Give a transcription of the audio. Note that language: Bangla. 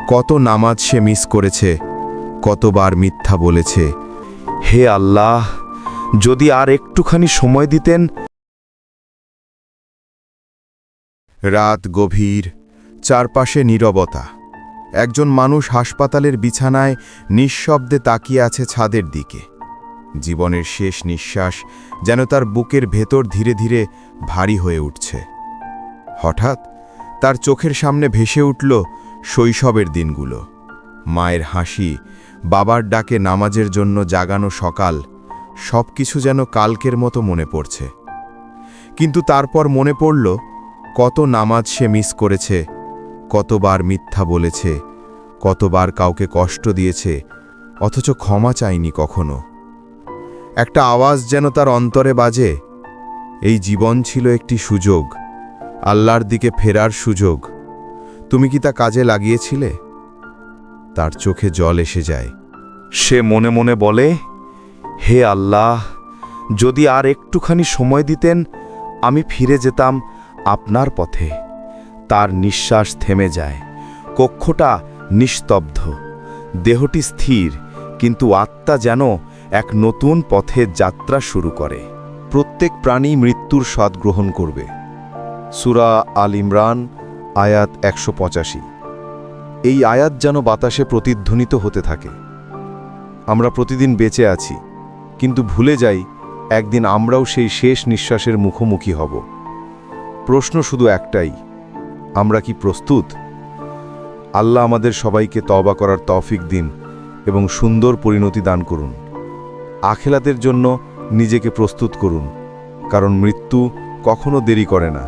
কত নামাজ সে মিস করেছে, কতবার মিথ্যা বলেছে। হে আল্লাহ, যদি আর একটুখানি সময় দিতেন। রাত গভীর, চারপাশে নীরবতা। একজন মানুষ হাসপাতালের বিছানায় নিঃশব্দে তাকিয়ে আছে ছাদের দিকে। জীবনের শেষ নিঃশ্বাস যেন তার বুকের ভেতর ধীরে ধীরে ভারী হয়ে উঠছে। হঠাৎ তার চোখের সামনে ভেসে উঠল শৈশবের দিনগুলো। মায়ের হাসি, বাবার ডাকে নামাজের জন্য জাগানো সকাল, সবকিছু যেন কালকের মতো মনে পড়ছে। কিন্তু তারপর মনে পড়ল কত নামাজ সে মিস করেছে, কতবার মিথ্যা বলেছে, কতবার কাউকে কষ্ট দিয়েছে, অথচ ক্ষমা চায়নি কখনো। একটা আওয়াজ যেন তার অন্তরে বাজে, এই জীবন ছিল একটি সুযোগ, আল্লাহর দিকে ফেরার সুযোগ। তুমি কি তা কাজে লাগিয়েছিলে? তার চোখে জল এসে যায়। সে মনে মনে বলে, হে আল্লাহ, যদি আর একটুখানি সময় দিতেন, আমি ফিরে যেতাম আপনার পথে। তার নিঃশ্বাস থেমে যায়। কক্ষটা নিস্তব্ধ, দেহটি স্থির, কিন্তু আত্মা যেন এক নতুন পথের যাত্রা শুরু করে। প্রত্যেক প্রাণী মৃত্যুর স্বাদ গ্রহণ করবে। সূরা আল ইমরান, আয়াত ১৮৫। এই আয়াত যেন বাতাসে প্রতিধ্বনিত হতে থাকে। আমরা প্রতিদিন বেঁচে আছি, কিন্তু ভুলে যাই একদিন আমরাও সেই শেষ নিঃশ্বাসের মুখোমুখি হব। প্রশ্ন শুধু একটাই, আমরা কি প্রস্তুত? আল্লাহ আমাদের সবাইকে তওবা করার তৌফিক দিন এবং সুন্দর পরিণতি দান করুন। আখিরাতের জন্য নিজেকে প্রস্তুত করুন, কারণ মৃত্যু কখনো দেরি করে না।